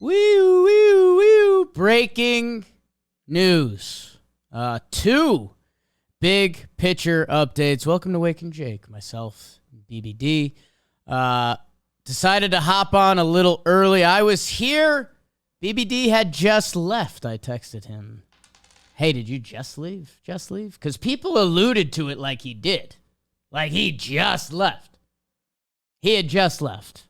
Woo, woo, woo. Breaking news. 2 big pitcher updates. Welcome to Talkin Jake. Myself, BBD. Decided to hop on a little early. I was here. BBD had just left. I texted him, hey, did you just leave? Just leave? Because people alluded to it like he did. Like he just left. He had just left.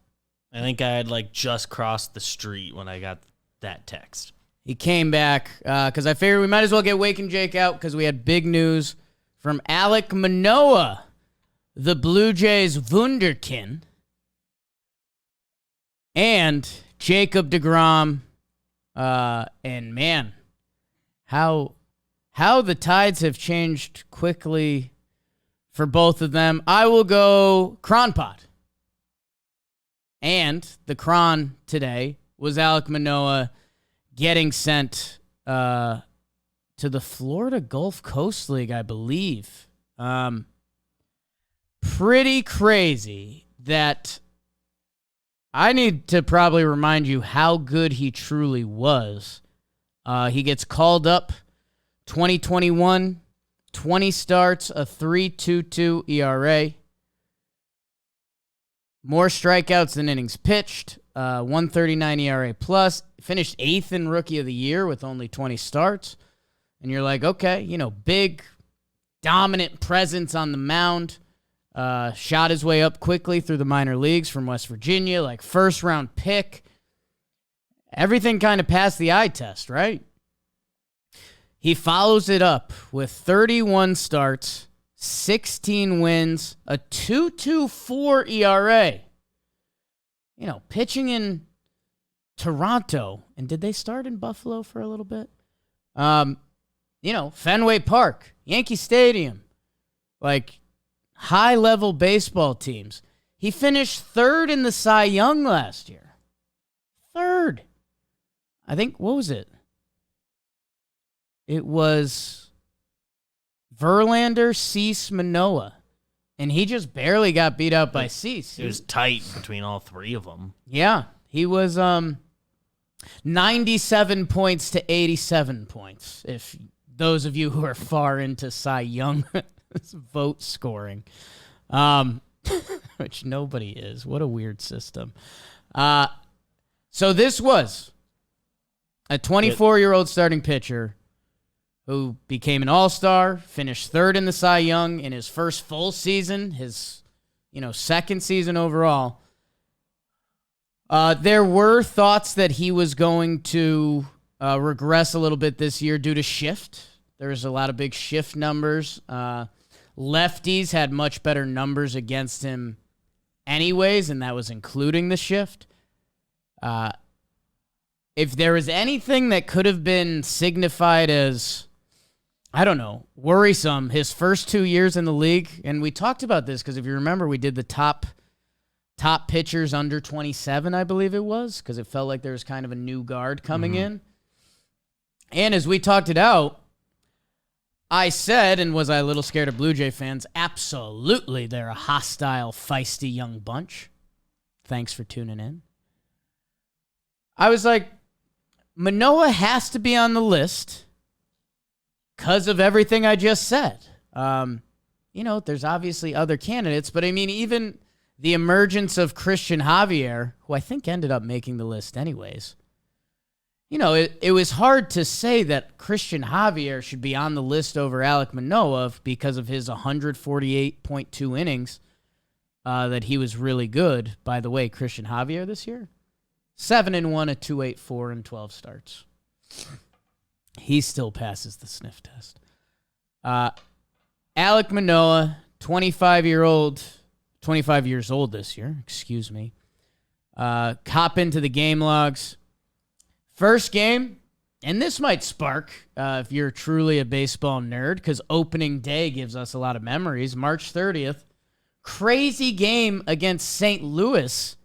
I think I had just crossed the street when I got that text. He came back because I figured we might as well get Talkin Jake out because we had big news from Alek Manoah, the Blue Jays wunderkind, and Jacob DeGrom. And man, how the tides have changed quickly for both of them. I will go Cronpot. And the Cron today was Alek Manoah getting sent to the Florida Gulf Coast League, I believe. Pretty crazy that I need to probably remind you how good he truly was. He gets called up 2021, 20 starts, a 3.22 ERA. More strikeouts than innings pitched, 139 ERA plus. Finished 8th in Rookie of the Year with only 20 starts. And you're like, okay, big, dominant presence on the mound. Shot his way up quickly through the minor leagues from West Virginia, first-round pick. Everything kind of passed the eye test, right? He follows it up with 31 starts, 16 wins, a 2.24 ERA. Pitching in Toronto. And did they start in Buffalo for a little bit? Fenway Park, Yankee Stadium. High-level baseball teams. He finished 3rd in the Cy Young last year. 3rd. I think, what was it? It was Verlander, Cease, Manoah. And he just barely got beat out by Cease. It was tight between all 3 of them. Yeah. He was 97 points to 87 points, if those of you who are far into Cy Young vote scoring, which nobody is. What a weird system. So this was a 24-year-old starting pitcher who became an all-star, finished 3rd in the Cy Young in his first full season, his second season overall. There were thoughts that he was going to regress a little bit this year due to shift. There was a lot of big shift numbers. Lefties had much better numbers against him anyways, and that was including the shift. If there was anything that could have been signified as, worrisome, his first 2 years in the league, and we talked about this because if you remember, we did the top pitchers under 27, I believe it was, because it felt like there was kind of a new guard coming in. And as we talked it out, I said, and was I a little scared of Blue Jay fans? Absolutely, they're a hostile, feisty young bunch. Thanks for tuning in. I was like, Manoah has to be on the list because of everything I just said. There's obviously other candidates, but even the emergence of Christian Javier, who I think ended up making the list anyways. It was hard to say that Christian Javier should be on the list over Alek Manoah because of his 148.2 innings, that he was really good. By the way, Christian Javier this year, 7-1, a 2.84 and 12 starts. He still passes the sniff test. Alek Manoah, 25 years old this year, excuse me. Hop into the game logs. First game, and this might spark if you're truly a baseball nerd, because opening day gives us a lot of memories. March 30th, crazy game against St. Louis,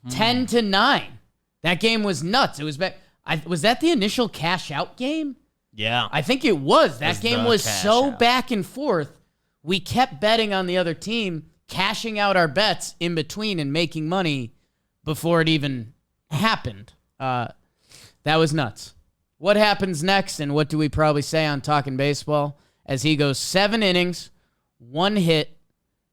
10-9. That game was nuts. It was back. Was that the initial cash out game? Yeah, I think it was. That game was so back and forth. We kept betting on the other team, cashing out our bets in between and making money before it even happened. That was nuts. What happens next, and what do we probably say on Talkin' Baseball? As he goes 7 innings, 1 hit,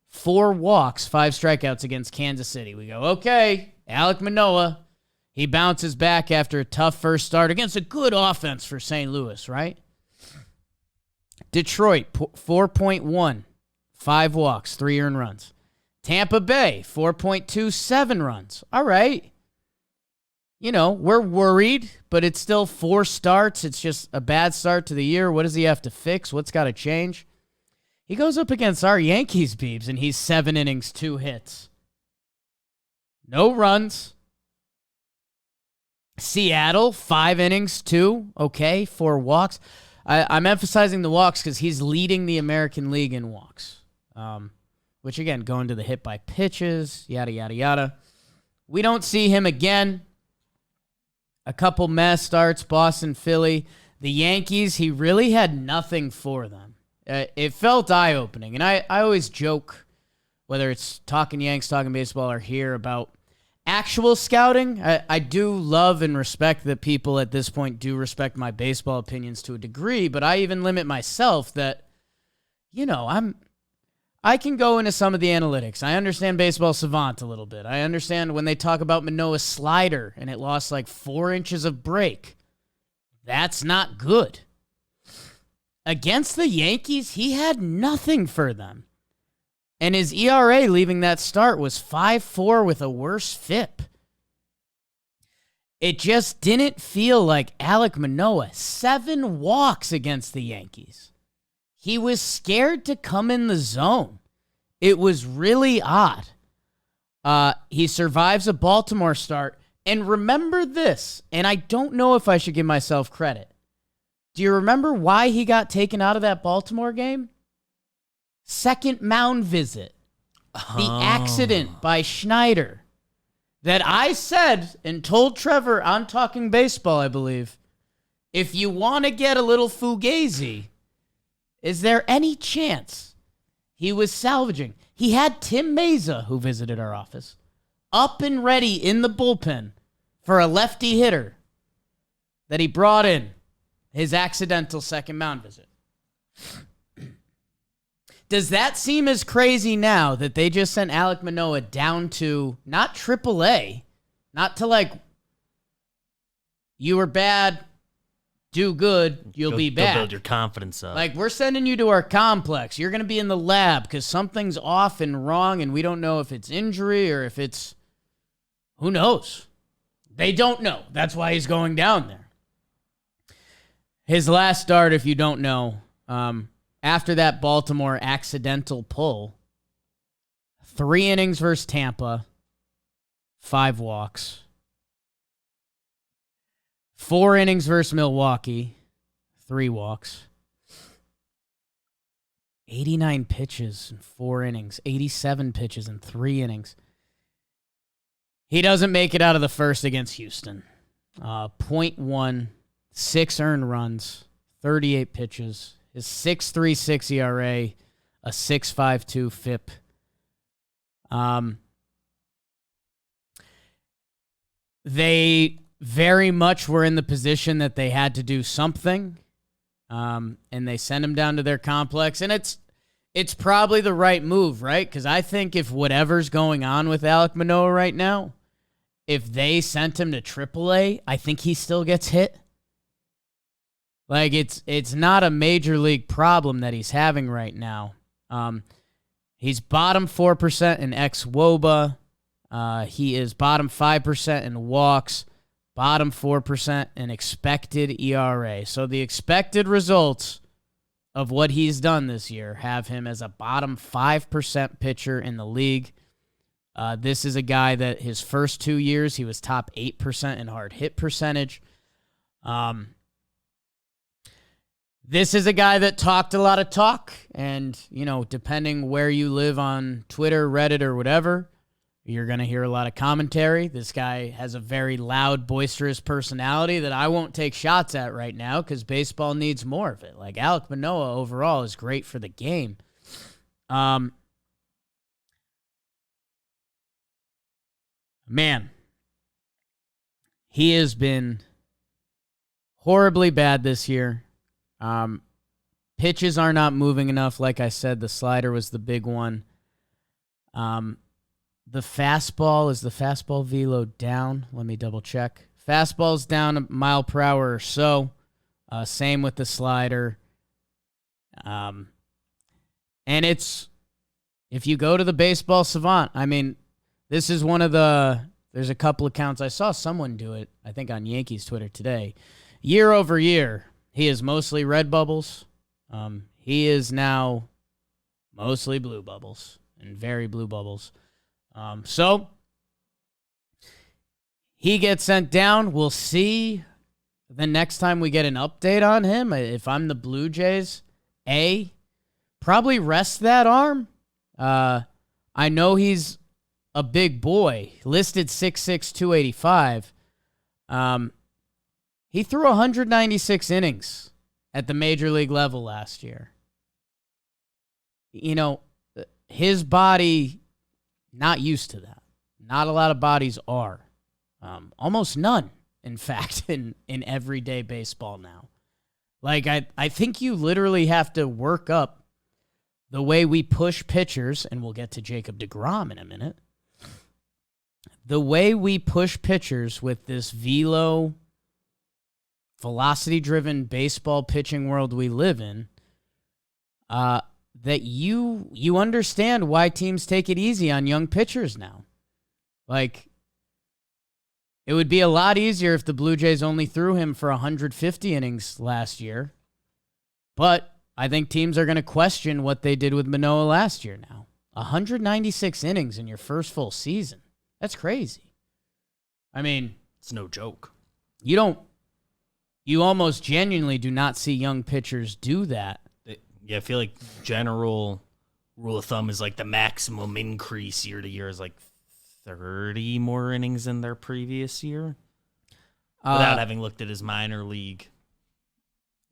4 walks, 5 strikeouts against Kansas City. We go, okay, Alek Manoah, he bounces back after a tough first start against a good offense for St. Louis, right? Detroit, 4.1, 5 walks, 3 earned runs. Tampa Bay, 4.27 runs. All right. You know, we're worried, but it's still 4 starts. It's just a bad start to the year. What does he have to fix? What's got to change? He goes up against our Yankees, Beebs, and he's 7 innings, 2 hits. No runs. Seattle, 5 innings, 2. Okay, 4 walks. I'm emphasizing the walks because he's leading the American League in walks. Which, again, going to the hit by pitches, yada, yada, yada. We don't see him again. A couple mess starts, Boston, Philly. The Yankees, he really had nothing for them. It felt eye-opening. And I always joke, whether it's Talkin' Yanks, Talkin' Baseball, or here, about actual scouting. I do love and respect that people at this point do respect my baseball opinions to a degree, but I even limit myself that, you know, I can go into some of the analytics. I understand Baseball Savant a little bit. I understand when they talk about Manoah's slider and it lost like 4 inches of break. That's not good. Against the Yankees, he had nothing for them. And his ERA leaving that start was 5.4 with a worse FIP. It just didn't feel like Alek Manoah. 7 walks against the Yankees. He was scared to come in the zone. It was really odd. He survives a Baltimore start. And remember this, and I don't know if I should give myself credit. Do you remember why he got taken out of that Baltimore game? Second mound visit. The accident by Schneider. That I said and told Trevor on Talking Baseball, I believe, if you want to get a little fugazi, is there any chance he was salvaging? He had Tim Meza, who visited our office, up and ready in the bullpen for a lefty hitter that he brought in his accidental second mound visit. Does that seem as crazy now that they just sent Alek Manoah down to not AAA, not to like, you were bad, do good, you'll be back. Build your confidence up. Like, we're sending you to our complex. You're going to be in the lab because something's off and wrong, and we don't know if it's injury or if it's, who knows? They don't know. That's why he's going down there. His last start, if you don't know, after that Baltimore accidental pull, 3 innings versus Tampa, 5 walks. 4 innings versus Milwaukee, 3 walks. 89 pitches in 4 innings, 87 pitches in 3 innings. He doesn't make it out of the first against Houston. 0.1, 6 earned runs, 38 pitches. His 6.36 ERA, a 6.52 FIP. They very much were in the position that they had to do something, and they sent him down to their complex. And it's probably the right move, right? Because I think if whatever's going on with Alek Manoah right now, if they sent him to AAA, I think he still gets hit. Like, it's not a major league problem that he's having right now. He's bottom 4% in xWOBA. He is bottom 5% in walks, bottom 4% in expected ERA. So the expected results of what he's done this year have him as a bottom 5% pitcher in the league. This is a guy that his first 2 years, he was top 8% in hard hit percentage. This is a guy that talked a lot of talk, and, you know, depending where you live on Twitter, Reddit, or whatever, you're going to hear a lot of commentary. This guy has a very loud, boisterous personality that I won't take shots at right now because baseball needs more of it. Like, Alek Manoah overall is great for the game. Man, he has been horribly bad this year. Pitches are not moving enough. Like I said, the slider was the big one. The fastball, is the fastball velo down? Let me double check. Fastball's down a mile per hour or so. Same with the slider. And it's, if you go to the Baseball Savant, I mean, this is one of there's a couple accounts. I saw someone do it, I think on Yankees Twitter today. Year over year, he is mostly red bubbles. He is now mostly blue bubbles and very blue bubbles. So he gets sent down. We'll see the next time we get an update on him. If I'm the Blue Jays, probably rest that arm. I know he's a big boy, listed 6'6", 285. He threw 196 innings at the major league level last year. You know, his body, not used to that. Not a lot of bodies are. Almost none, in fact, in everyday baseball now. Like, I think you literally have to work up the way we push pitchers, and we'll get to Jacob DeGrom in a minute. The way we push pitchers with this velo, velocity-driven baseball pitching world we live in, that you understand why teams take it easy on young pitchers now. Like, it would be a lot easier if the Blue Jays only threw him for 150 innings last year. But I think teams are going to question what they did with Manoah last year now. 196 innings in your first full season. That's crazy. I mean, it's no joke. You almost genuinely do not see young pitchers do that. Yeah, I feel like general rule of thumb is like the maximum increase year to year is like 30 more innings than their previous year. Without having looked at his minor league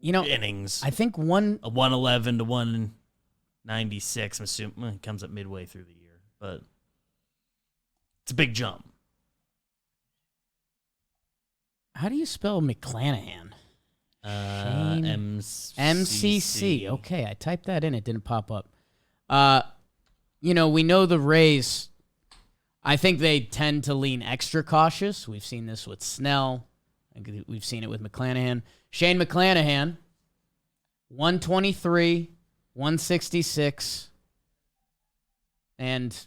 innings. I think a 111 to 196, I'm assuming, comes up midway through the year. But it's a big jump. How do you spell McClanahan? MCC. Okay, I typed that in. It didn't pop up. We know the Rays, I think they tend to lean extra cautious. We've seen this with Snell. We've seen it with McClanahan. Shane McClanahan, 123, 166. And,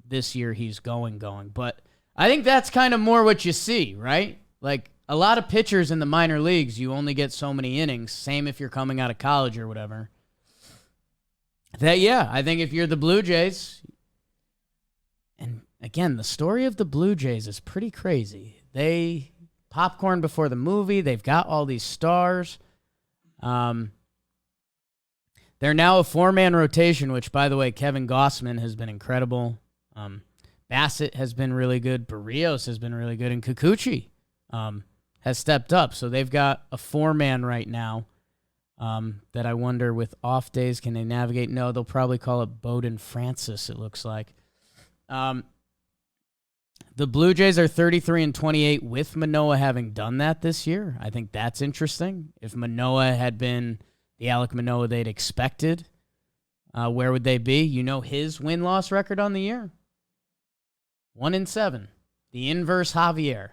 this year he's going. But I think that's kind of more what you see, right? Like, a lot of pitchers in the minor leagues, you only get so many innings. Same if you're coming out of college or whatever. I think if you're the Blue Jays, and again, the story of the Blue Jays is pretty crazy. They popcorn before the movie. They've got all these stars. They're now a 4-man rotation, which, by the way, Kevin Gossman has been incredible. Bassett has been really good. Barrios has been really good. And Kikuchi has stepped up. So they've got a 4-man right now that I wonder with off days, can they navigate? No, they'll probably call it Bowden Francis, it looks like. The Blue Jays are 33-28 with Manoah having done that this year. I think that's interesting. If Manoah had been the Alek Manoah they'd expected, where would they be? His win-loss record on the year? 1-7. The inverse Javier.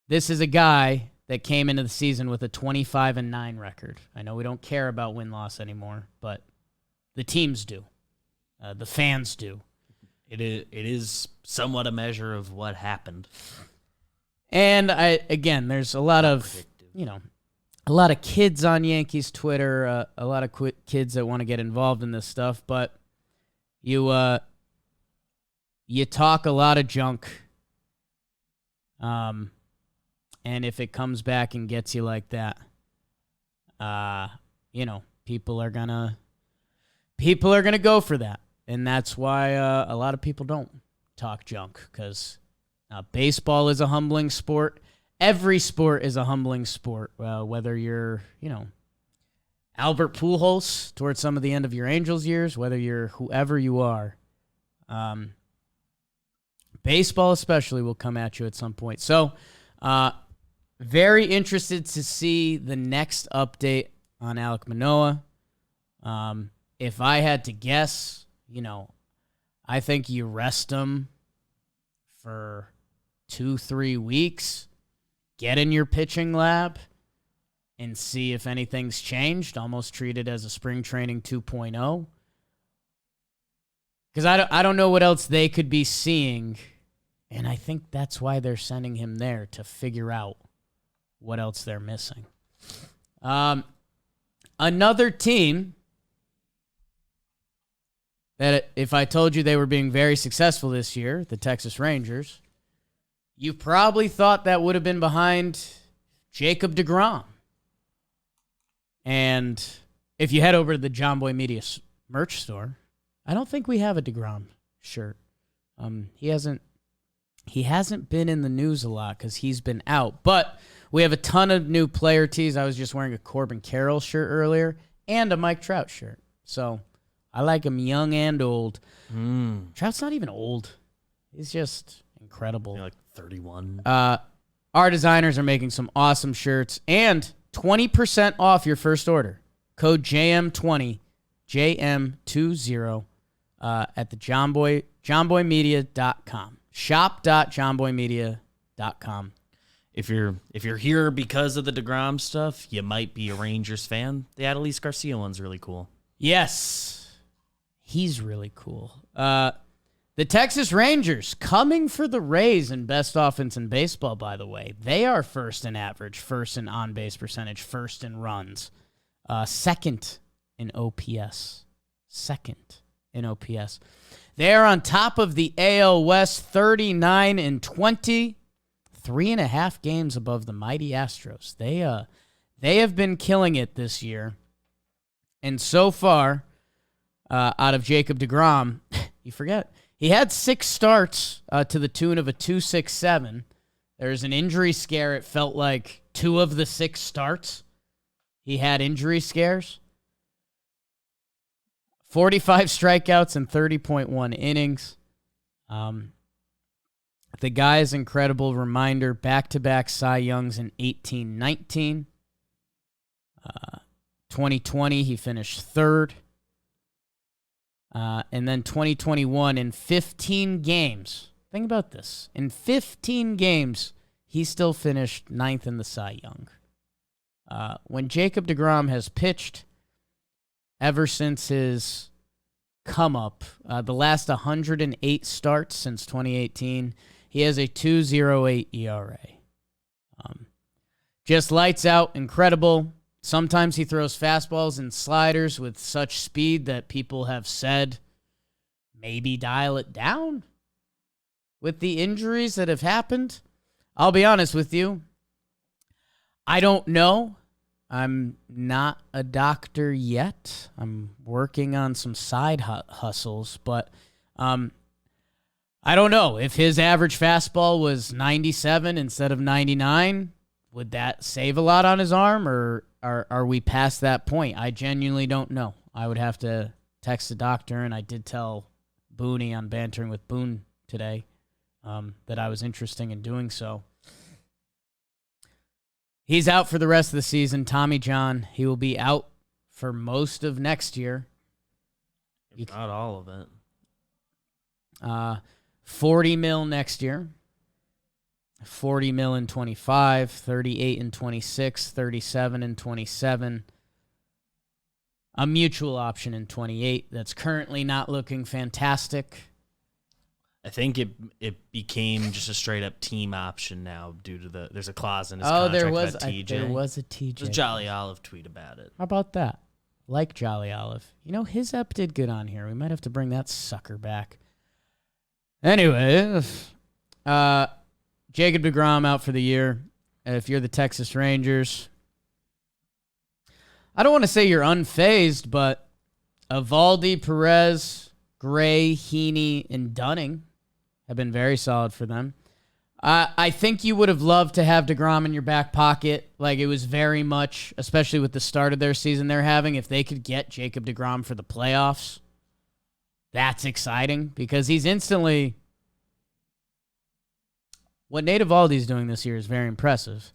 This is a guy that came into the season with a 25-9 record. I know we don't care about win-loss anymore, but the teams do. The fans do. It is somewhat a measure of what happened. And there's a lot of, a lot of kids on Yankees Twitter, a lot of kids that want to get involved in this stuff, but you talk a lot of junk. And if it comes back and gets you like that, people are gonna go for that. And that's why a lot of people don't talk junk, because baseball is a humbling sport. Every sport is a humbling sport, whether you're, Albert Pujols towards some of the end of your Angels years, whether you're whoever you are. Baseball especially will come at you at some point. So very interested to see the next update on Alek Manoah. If I had to guess, I think you rest him for 2-3 weeks, get in your pitching lab, and see if anything's changed. Almost treat it as a spring training 2.0. Because I don't know what else they could be seeing, and I think that's why they're sending him there, to figure out what else they're missing. Another team that, if I told you they were being very successful this year, the Texas Rangers, you probably thought that would have been behind Jacob DeGrom. And if you head over to the John Boy Media merch store, I don't think we have a DeGrom shirt. He hasn't been in the news a lot because he's been out. But we have a ton of new player tees. I was just wearing a Corbin Carroll shirt earlier and a Mike Trout shirt. So I like him young and old. Trout's not even old. He's just incredible. You're like 31. Our designers are making some awesome shirts and 20% off your first order. Code JM20, JM20 at the johnboymedia.com. Shop.johnboymedia.com. If you're here because of the DeGrom stuff, you might be a Rangers fan. The Adolis Garcia one's really cool. Yes, he's really cool. The Texas Rangers coming for the Rays in best offense in baseball, by the way. They are first in average, first in on-base percentage, first in runs, second in OPS. They are on top of the AL West, 39-20, 3.5 games above the mighty Astros. They have been killing it this year. And so far, out of Jacob DeGrom, you forget, he had 6 starts to the tune of a 2.67. There's an injury scare. It felt like 2 of the 6 starts he had injury scares. 45 strikeouts and 30.1 innings. The guy's incredible. Reminder, back-to-back Cy Youngs in 18-19. 2020, he finished 3rd. And then 2021, in 15 games. Think about this. In 15 games, he still finished 9th in the Cy Young. When Jacob DeGrom has pitched ever since his come-up, the last 108 starts since 2018, he has a 2.08 ERA. Just lights out, incredible. Sometimes he throws fastballs and sliders with such speed that people have said, maybe dial it down with the injuries that have happened. I'll be honest with you. I don't know. I'm not a doctor yet. I'm working on some side hustles, but I don't know. If his average fastball was 97 instead of 99, would that save a lot on his arm, or are we past that point? I genuinely don't know. I would have to text the doctor, and I did tell Booney on Bantering with Boone today that I was interested in doing so. He's out for the rest of the season. Tommy John, he will be out for most of next year. Not all of it. $40 million next year. $40 million in 25, 38 in 26, 37 in 27. A mutual option in 28 that's currently not looking fantastic. I think it became just a straight up team option now due to there's a clause in his contract about TJ. There was a TJ. There's a Jolly Olive tweet about it. How about that? Like Jolly Olive. His ep did good on here. We might have to bring that sucker back. Anyway, Jacob DeGrom out for the year. If you're the Texas Rangers, I don't want to say you're unfazed, but Evaldi, Perez, Gray, Heaney, and Dunning have been very solid for them. I think you would have loved to have DeGrom in your back pocket. Like, it was very much, especially with the start of their season they're having, if they could get Jacob DeGrom for the playoffs, that's exciting because he's instantly... What Nate Evaldi's doing this year is very impressive.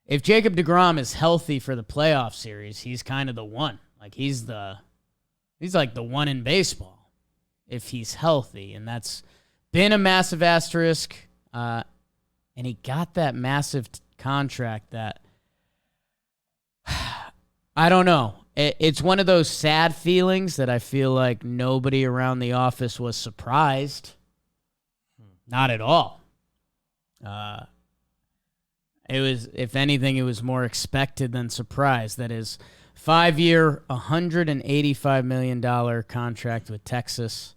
if Jacob DeGrom is healthy for the playoff series, he's kind of the one. Like he's like the one in baseball if he's healthy, and that's been a massive asterisk. And he got that massive contract that I don't know. It's one of those sad feelings that I feel like nobody around the office was surprised. Not at all. It was, if anything, it was more expected than surprised. That is 5-year, $185 million contract with Texas.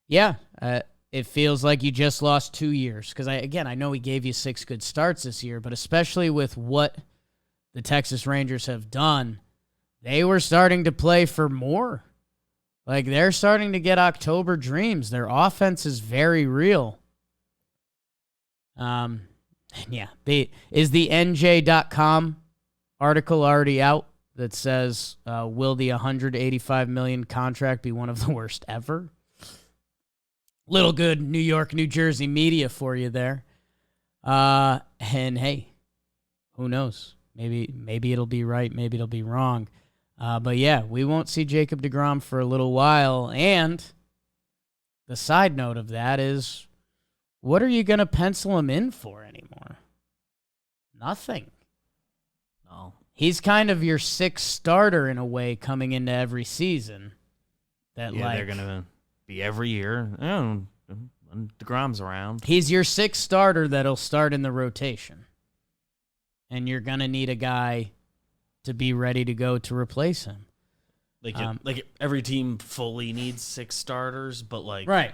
It feels like you just lost 2 years. Because, I know he gave you 6 good starts this year, but especially with what the Texas Rangers have done, they were starting to play for more. Like, they're starting to get October dreams. Their offense is very real. Is the NJ.com article already out that says, will the $185 million contract be one of the worst ever? Little good New York, New Jersey media for you there. And hey, who knows? Maybe it'll be right. Maybe it'll be wrong. But yeah, we won't see Jacob DeGrom for a little while. And the side note of that is, what are you going to pencil him in for anymore? Nothing. No. He's kind of your 6th starter in a way coming into every season. They're going to be every year. When DeGrom's around. He's your 6th starter that'll start in the rotation. And you're going to need a guy to be ready to go to replace him. Like every team fully needs 6 starters, but right.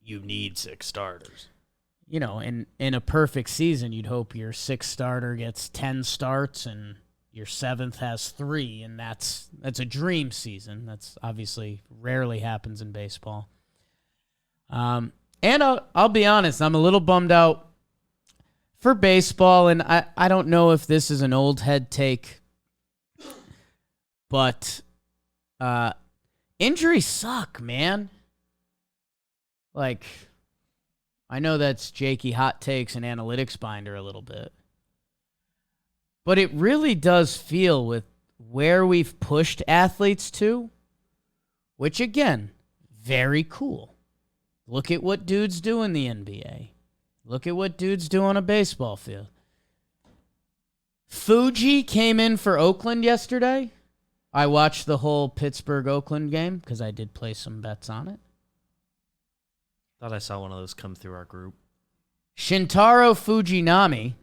You need 6 starters. You know, in a perfect season, you'd hope your 6th starter gets 10 starts and your 7th has 3, and that's a dream season. That's obviously rarely happens in baseball. And I'll be honest, I'm a little bummed out for baseball, and I don't know if this is an old head take, but injuries suck, man. Like, I know that's Jakey hot takes and analytics binder a little bit, but it really does feel with where we've pushed athletes to, which again, very cool. Look at what dudes do in the NBA. Look at what dudes do on a baseball field. Fuji came in for Oakland yesterday. I watched the whole Pittsburgh-Oakland game because I did play some bets on it. Thought I saw one of those come through our group. Shintaro Fujinami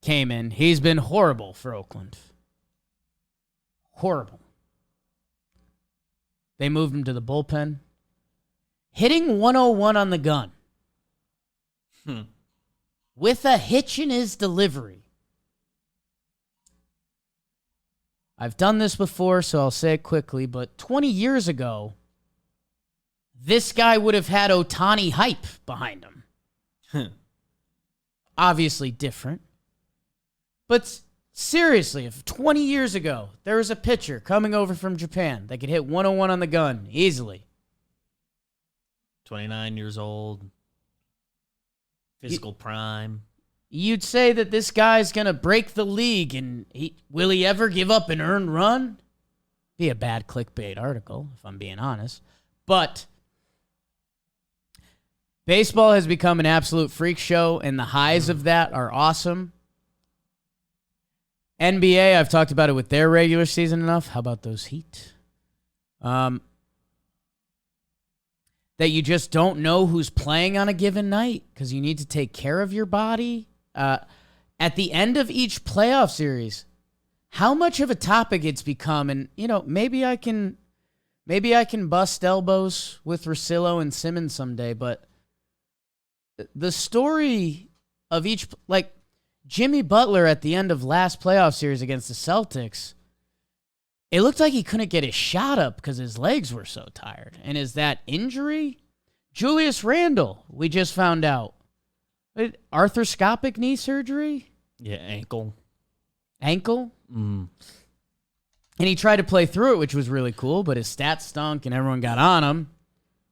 came in. He's been horrible for Oakland. Horrible. They moved him to the bullpen. Hitting 101 on the gun. With a hitch in his delivery. I've done this before, so I'll say it quickly, but 20 years ago, this guy would have had Ohtani hype behind him. Obviously different. But seriously, if 20 years ago there was a pitcher coming over from Japan that could hit 101 on the gun easily. 29 years old. Physical prime. You'd say that this guy's going to break the league, and will he ever give up an earned run? Be a bad clickbait article, if I'm being honest. But baseball has become an absolute freak show, and the highs of that are awesome. NBA, I've talked about it with their regular season enough. How about those Heat? That you just don't know who's playing on a given night because you need to take care of your body. At the end of each playoff series, how much of a topic it's become, and maybe I can bust elbows with Russillo and Simmons someday, but the story of each, like Jimmy Butler at the end of last playoff series against the Celtics, it looked like he couldn't get his shot up because his legs were so tired. And is that injury? Julius Randle, we just found out. Arthroscopic knee surgery? Yeah, ankle. Ankle? Mm. And he tried to play through it, which was really cool, but his stats stunk and everyone got on him.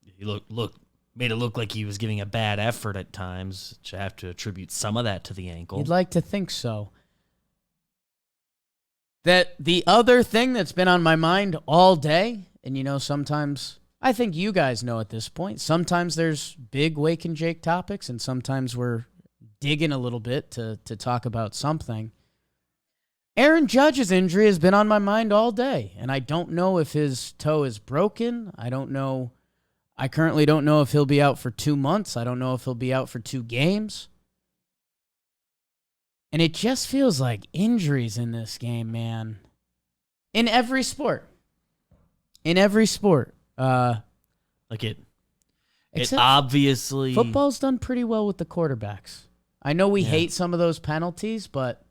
He looked made it look like he was giving a bad effort at times, which I have to attribute some of that to the ankle. You'd like to think so. That the other thing that's been on my mind all day, and sometimes, I think you guys know at this point, sometimes there's big Wake and Jake topics, and sometimes we're digging a little bit to talk about something. Aaron Judge's injury has been on my mind all day, and I don't know if his toe is broken. I currently don't know if he'll be out for 2 months. I don't know if he'll be out for 2 games. And it just feels like injuries in this game, man. In every sport. It obviously... Football's done pretty well with the quarterbacks. I know we hate some of those penalties, but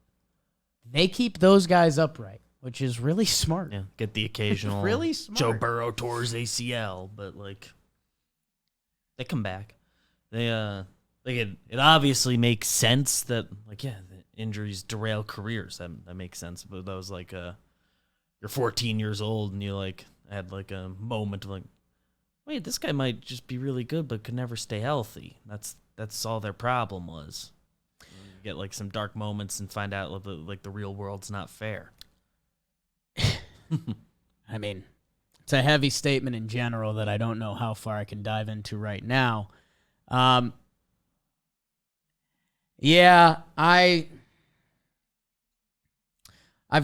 they keep those guys upright, which is really smart. Yeah, get the occasional really smart. Joe Burrow tore his ACL, but they come back. It obviously makes sense that the injuries derail careers. That makes sense. But that was you're 14 years old and you had a moment of wait, this guy might just be really good but could never stay healthy. That's all their problem was. You get some dark moments and find out the real world's not fair. I mean, it's a heavy statement in general that I don't know how far I can dive into right now. I've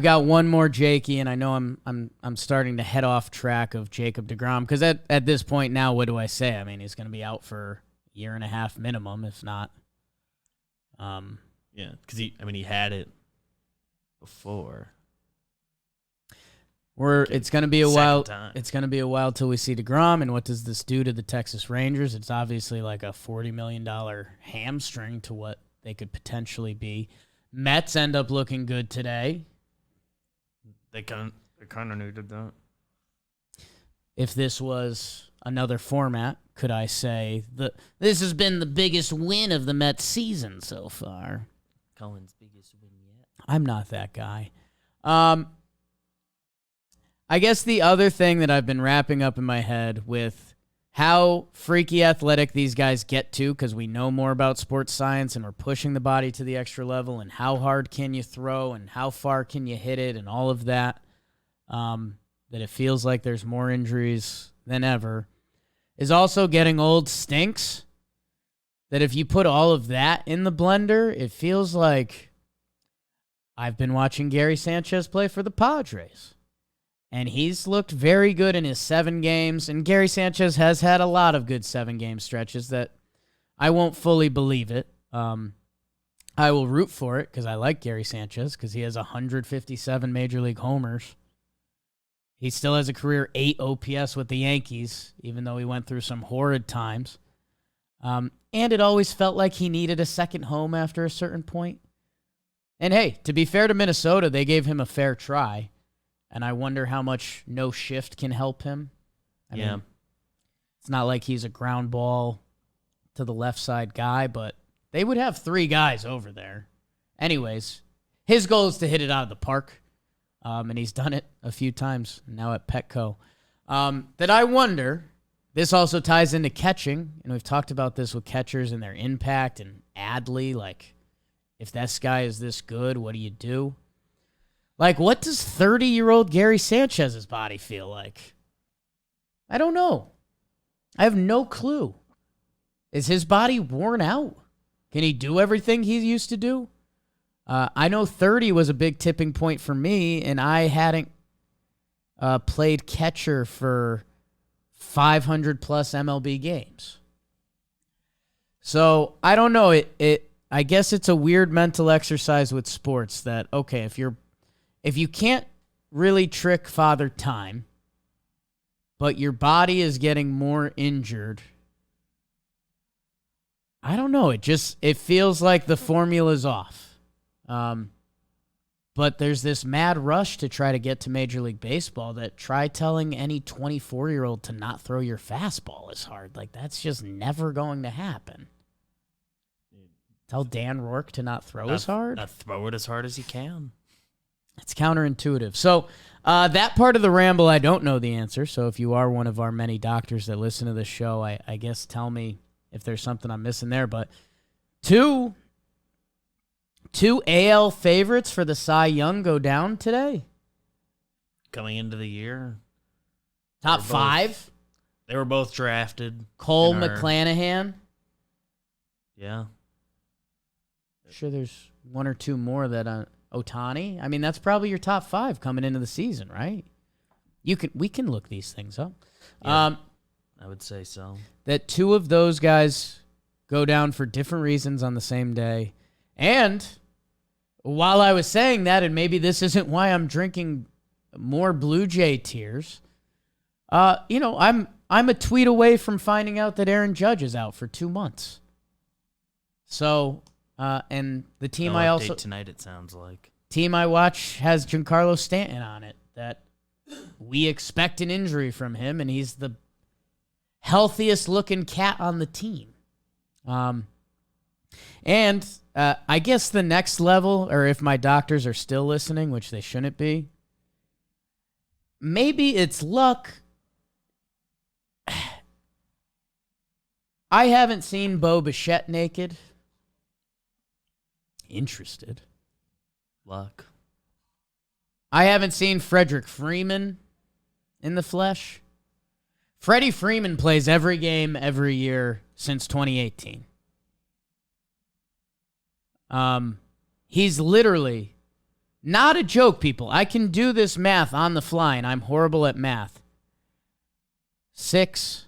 got one more Jakey, and I know I'm starting to head off track of Jacob DeGrom because at this point now, what do I say? I mean, he's going to be out for a year and a half minimum, if not. Yeah, because he had it before. It's going to be a while. It's going to be a while till we see DeGrom, and what does this do to the Texas Rangers? It's obviously like a $40 million hamstring to what they could potentially be. Mets end up looking good today. They kind of needed that. If this was another format, could I say this has been the biggest win of the Mets season so far? Cohen's biggest win yet. I'm not that guy. I guess the other thing that I've been wrapping up in my head with how freaky athletic these guys get to, because we know more about sports science and we're pushing the body to the extra level, and how hard can you throw and how far can you hit it and all of that, that it feels like there's more injuries than ever, is also getting old stinks. That if you put all of that in the blender, it feels like I've been watching Gary Sanchez play for the Padres. And he's looked very good in his 7 games. And Gary Sanchez has had a lot of good 7-game stretches that I won't fully believe it. I will root for it because I like Gary Sanchez because he has 157 Major League homers. He still has a career 8 OPS with the Yankees, even though he went through some horrid times. And it always felt like he needed a second home after a certain point. And hey, to be fair to Minnesota, they gave him a fair try. And I wonder how much no shift can help him. I mean, it's not like he's a ground ball to the left side guy, but they would have 3 guys over there. Anyways, his goal is to hit it out of the park. And he's done it a few times now at Petco. That I wonder, this also ties into catching, and we've talked about this with catchers and their impact and Adley, if this guy is this good, what do you do? What does 30-year-old Gary Sanchez's body feel like? I don't know. I have no clue. Is his body worn out? Can he do everything he used to do? I know 30 was a big tipping point for me, and I hadn't played catcher for 500-plus MLB games. So, I don't know. I guess it's a weird mental exercise with sports that, okay, if you can't really trick Father Time, but your body is getting more injured, I don't know. It feels like the formula's off. But there's this mad rush to try to get to Major League Baseball that try telling any 24-year-old to not throw your fastball as hard. That's just never going to happen. Tell Dan Rourke to not throw as hard? Not throw it as hard as you can. It's counterintuitive. So that part of the ramble, I don't know the answer. So if you are one of our many doctors that listen to this show, I guess tell me if there's something I'm missing there. But two AL favorites for the Cy Young go down today. Coming into the year. Top five. They were both drafted. Cole McClanahan. Yeah. Sure there's one or two more that Ohtani. I mean, that's probably your top five coming into the season, right? We can look these things up. Yeah, I would say so. That two of those guys go down for different reasons on the same day. And while I was saying that, and maybe this isn't why I'm drinking more Blue Jay tears, I'm a tweet away from finding out that Aaron Judge is out for 2 months. So, and the team tonight, it sounds like. Team I watch has Giancarlo Stanton on it, that we expect an injury from him, and he's the healthiest looking cat on the team. And I guess the next level, or if my doctors are still listening, which they shouldn't be, maybe it's luck. I haven't seen Bo Bichette naked. Interested. Luck. I haven't seen Frederick Freeman in the flesh. Freddie Freeman plays every game every year since 2018. He's literally, not a joke, people. I can do this math on the fly, and I'm horrible at math. 6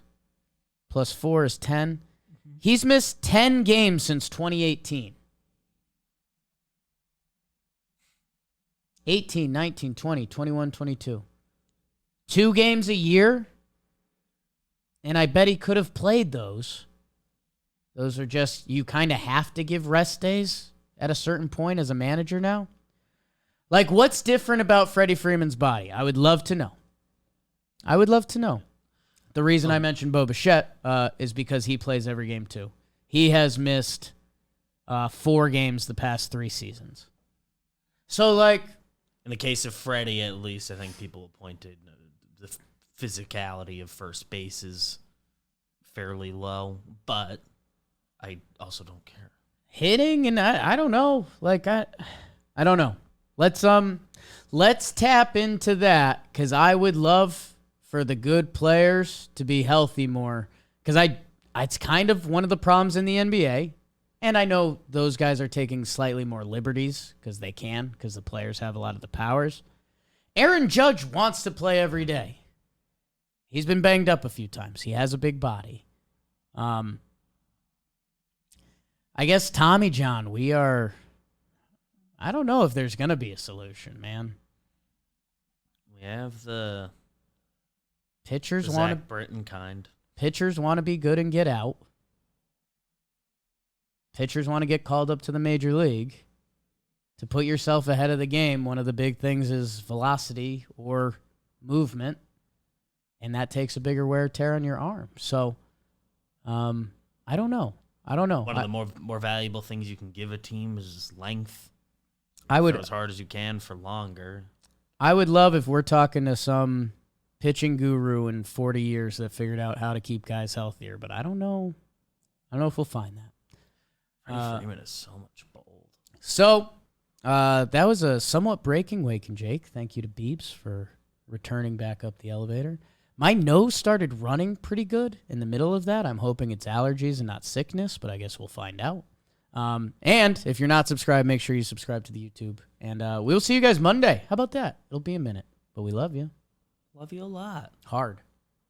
plus 4 is 10. He's missed 10 games since 2018. 18, 19, 20, 21, 22. 2 games a year, and I bet he could have played those. Those are just, you kind of have to give rest days at a certain point as a manager now. Like, what's different about Freddie Freeman's body? I would love to know. The reason I mentioned Bo Bichette is because he plays every game too. He has missed 4 games the past 3 seasons. So, like, in the case of Freddie, at least, I think people pointed the physicality of first base is fairly low, but I also don't care. Hitting, and I don't know. Like, I don't know. Let's tap into that, because I would love for the good players to be healthy more, because it's kind of one of the problems in the NBA. And I know those guys are taking slightly more liberties because they can, because the players have a lot of the powers. Aaron Judge wants to play every day. He's been banged up a few times. He has a big body. I guess Tommy John, I don't know if there's going to be a solution, man. We have the pitchers Zach Britton kind. Pitchers want to be good and get out. Pitchers want to get called up to the major league. To put yourself ahead of the game, one of the big things is velocity or movement, and that takes a bigger wear and tear on your arm. So, I don't know. One of the more valuable things you can give a team is length. I would throw as hard as you can for longer. I would love if we're talking to some pitching guru in 40 years that figured out how to keep guys healthier, but I don't know. I don't know if we'll find that. Freddie Freeman is so much bold. So, that was a somewhat breaking Wake and Jake. Thank you to Beebs for returning back up the elevator. My nose started running pretty good in the middle of that. I'm hoping it's allergies and not sickness, but I guess we'll find out. And if you're not subscribed, make sure you subscribe to the YouTube. And we'll see you guys Monday. How about that? It'll be a minute, but we love you. Love you a lot. Hard.